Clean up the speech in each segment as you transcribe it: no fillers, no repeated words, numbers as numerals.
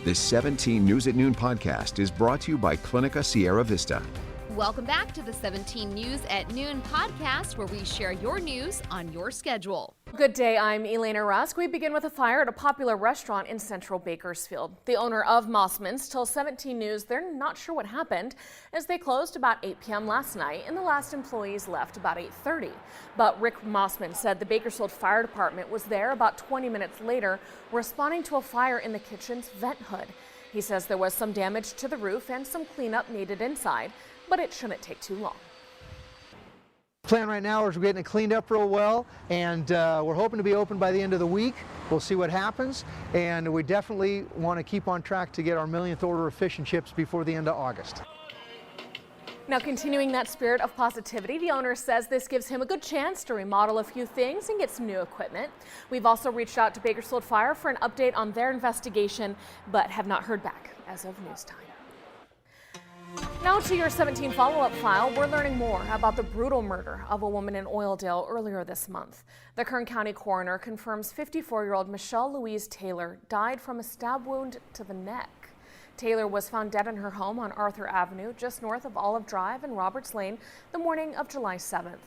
This 17 News at Noon podcast is brought to you by Clinica Sierra Vista. Welcome back to the 17 News at Noon podcast, where we share your news on your schedule. Good day, I'm Elena Rusk. We begin with a fire at a popular restaurant in central Bakersfield. The owner of Mossman's tells 17 News they're not sure what happened, as they closed about 8 p.m. last night and the last employees left about 8:30. But Rick Mossman said the Bakersfield Fire Department was there about 20 minutes later, responding to a fire in the kitchen's vent hood. He says there was some damage to the roof and some cleanup needed inside, but it shouldn't take too long. Plan right now is we're getting it cleaned up real well, and we're hoping to be open by the end of the week. We'll see what happens, and we definitely want to keep on track to get our millionth order of fish and chips before the end of August. Now, continuing that spirit of positivity, the owner says this gives him a good chance to remodel a few things and get some new equipment. We've also reached out to Bakersfield Fire for an update on their investigation, but have not heard back as of news time. Now to your 17 follow-up file, we're learning more about the brutal murder of a woman in Oildale earlier this month. The Kern County coroner confirms 54-year-old Michelle Louise Taylor died from a stab wound to the neck. Taylor was found dead in her home on Arthur Avenue, just north of Olive Drive and Roberts Lane, the morning of July 7th.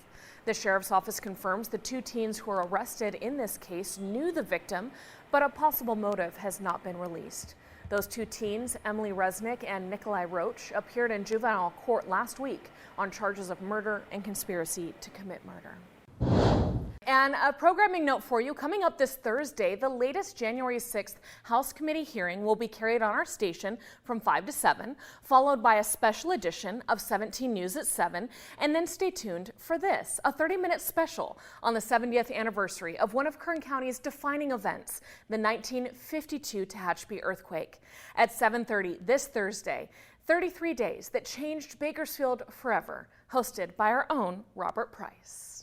The sheriff's office confirms the two teens who were arrested in this case knew the victim, but a possible motive has not been released. Those two teens, Emily Resnick and Nikolai Roach, appeared in juvenile court last week on charges of murder and conspiracy to commit murder. And a programming note for you, coming up this Thursday, the latest January 6th House Committee hearing will be carried on our station from 5 to 7, followed by a special edition of 17 News at 7, and then stay tuned for this, a 30-minute special on the 70th anniversary of one of Kern County's defining events, the 1952 Tehachapi earthquake. At 7:30 this Thursday, 33 days that changed Bakersfield forever, hosted by our own Robert Price.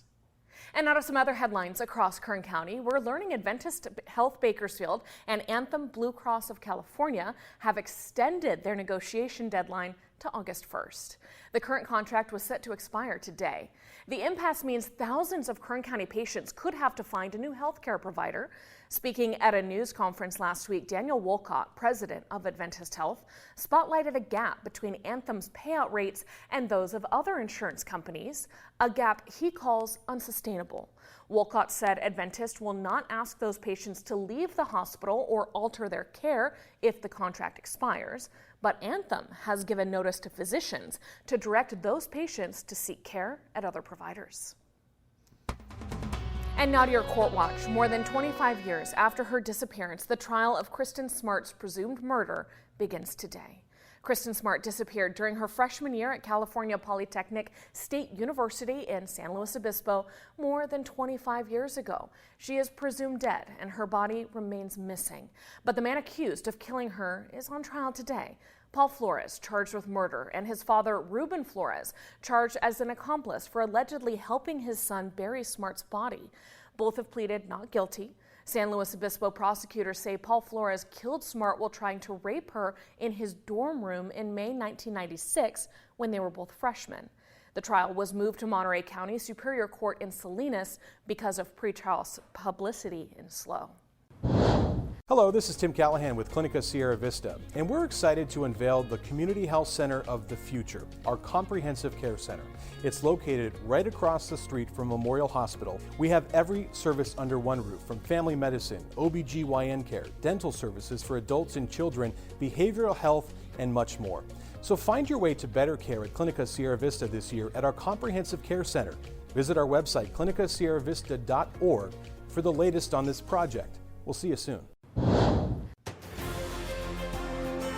And out of some other headlines across Kern County, we're learning Adventist Health Bakersfield and Anthem Blue Cross of California have extended their negotiation deadline to August 1st. The current contract was set to expire today. The impasse means thousands of Kern County patients could have to find a new health care provider. Speaking at a news conference last week, Daniel Wolcott, president of Adventist Health, spotlighted a gap between Anthem's payout rates and those of other insurance companies, a gap he calls unsustainable. Wolcott said Adventist will not ask those patients to leave the hospital or alter their care if the contract expires, but Anthem has given notice to physicians to direct those patients to seek care at other providers. And now to your court watch. More than 25 years after her disappearance, the trial of Kristen Smart's presumed murder begins today. Kristen Smart disappeared during her freshman year at California Polytechnic State University in San Luis Obispo more than 25 years ago. She is presumed dead and her body remains missing. But the man accused of killing her is on trial today. Paul Flores, charged with murder, and his father, Ruben Flores, charged as an accomplice for allegedly helping his son bury Smart's body. Both have pleaded not guilty. San Luis Obispo prosecutors say Paul Flores killed Smart while trying to rape her in his dorm room in May 1996 when they were both freshmen. The trial was moved to Monterey County Superior Court in Salinas because of pretrial publicity in SLO. Hello, this is Tim Callahan with Clinica Sierra Vista, and we're excited to unveil the Community Health Center of the Future, our comprehensive care center. It's located right across the street from Memorial Hospital. We have every service under one roof, from family medicine, OBGYN care, dental services for adults and children, behavioral health, and much more. So find your way to better care at Clinica Sierra Vista this year at our comprehensive care center. Visit our website, clinicasierravista.org, for the latest on this project. We'll see you soon.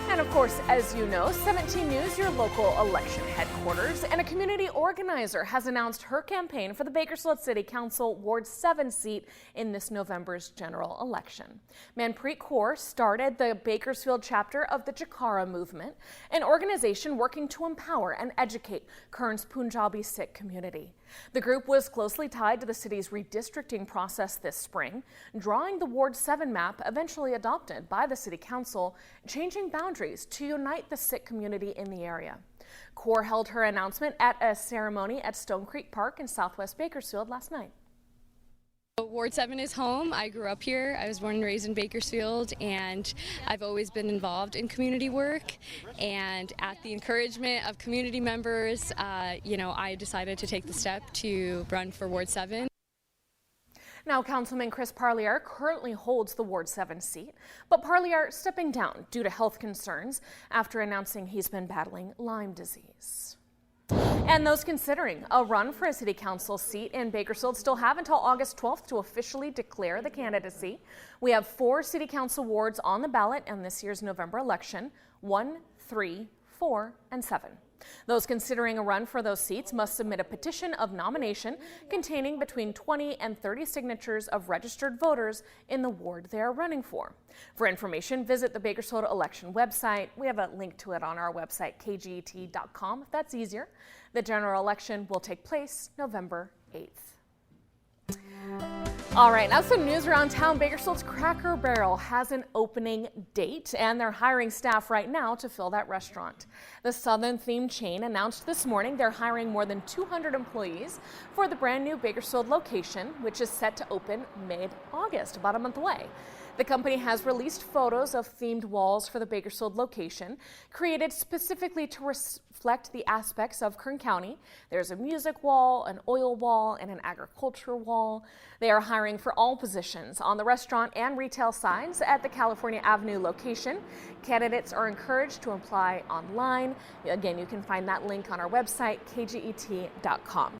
And of course, as you know, 17 News, your local election headquarters, and a community organizer has announced her campaign for the Bakersfield City Council Ward 7 seat in this November's general election. Manpreet Kaur started the Bakersfield chapter of the Jakarta Movement, an organization working to empower and educate Kern's Punjabi Sikh community. The group was closely tied to the city's redistricting process this spring, drawing the Ward 7 map eventually adopted by the City Council, changing boundaries to unite the Sikh community in the area. Kaur held her announcement at a ceremony at Stone Creek Park in Southwest Bakersfield last night. Ward 7 is home. I grew up here. I was born and raised in Bakersfield, and I've always been involved in community work. And at the encouragement of community members, I decided to take the step to run for Ward 7. Now, Councilman Chris Parlier currently holds the Ward 7 seat, but Parlier stepping down due to health concerns after announcing he's been battling Lyme disease. And those considering a run for a city council seat in Bakersfield still have until August 12th to officially declare the candidacy. We have 4 city council wards on the ballot in this year's November election: 1, 3, 4, and 7. Those considering a run for those seats must submit a petition of nomination containing between 20 and 30 signatures of registered voters in the ward they are running for. For information, visit the Bakersfield election website. We have a link to it on our website, kget.com, if that's easier. The general election will take place November 8th. All right, now some news around town. Bakersfield's Cracker Barrel has an opening date, and they're hiring staff right now to fill that restaurant. The Southern-themed chain announced this morning they're hiring more than 200 employees for the brand new Bakersfield location, which is set to open mid-August, about a month away. The company has released photos of themed walls for the Bakersfield location, created specifically to reflect the aspects of Kern County. There's a music wall, an oil wall, and an agriculture wall. They are hiring for all positions on the restaurant and retail sides at the California Avenue location. Candidates are encouraged to apply online. Again, you can find that link on our website, kget.com.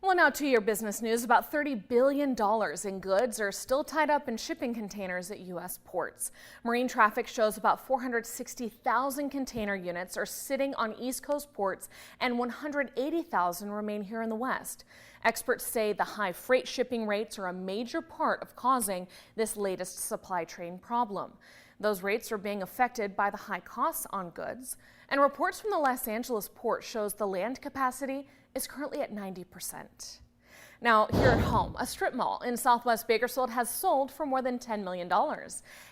Well, now to your business news. About $30 billion in goods are still tied up in shipping containers at U.S. ports. Marine traffic shows about 460,000 container units are sitting on East Coast ports, and 180,000 remain here in the West. Experts say the high freight shipping rates are a major part of causing this latest supply chain problem. Those rates are being affected by the high costs on goods, and reports from the Los Angeles port shows the land capacity is currently at 90%. Now, here at home, a strip mall in Southwest Bakersfield has sold for more than $10 million.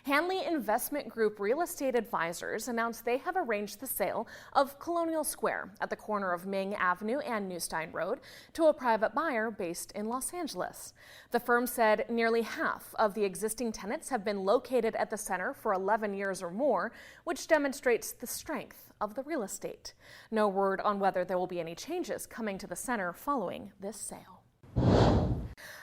Hanley Investment Group Real Estate Advisors announced they have arranged the sale of Colonial Square at the corner of Ming Avenue and Newstein Road to a private buyer based in Los Angeles. The firm said nearly half of the existing tenants have been located at the center for 11 years or more, which demonstrates the strength of the real estate. No word on whether there will be any changes coming to the center following this sale.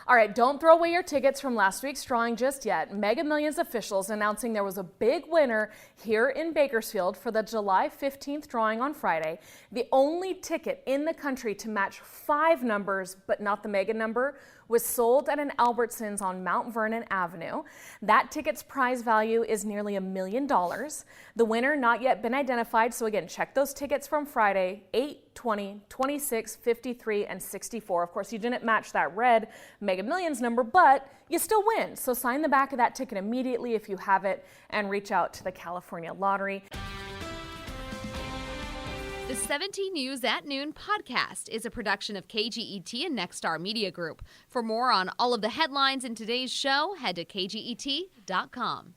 All right, don't throw away your tickets from last week's drawing just yet. Mega Millions officials announcing there was a big winner here in Bakersfield for the July 15th drawing on Friday. The only ticket in the country to match 5 numbers, but not the mega number, was sold at an Albertsons on Mount Vernon Avenue. That ticket's prize value is nearly $1 million. The winner not yet been identified, so again, check those tickets from Friday, 8, 20, 26, 53, and 64. Of course, you didn't match that red Mega Millions number, but you still win. So sign the back of that ticket immediately if you have it and reach out to the California Lottery. The 17 News at Noon podcast is a production of KGET and Nexstar Media Group. For more on all of the headlines in today's show, head to kget.com.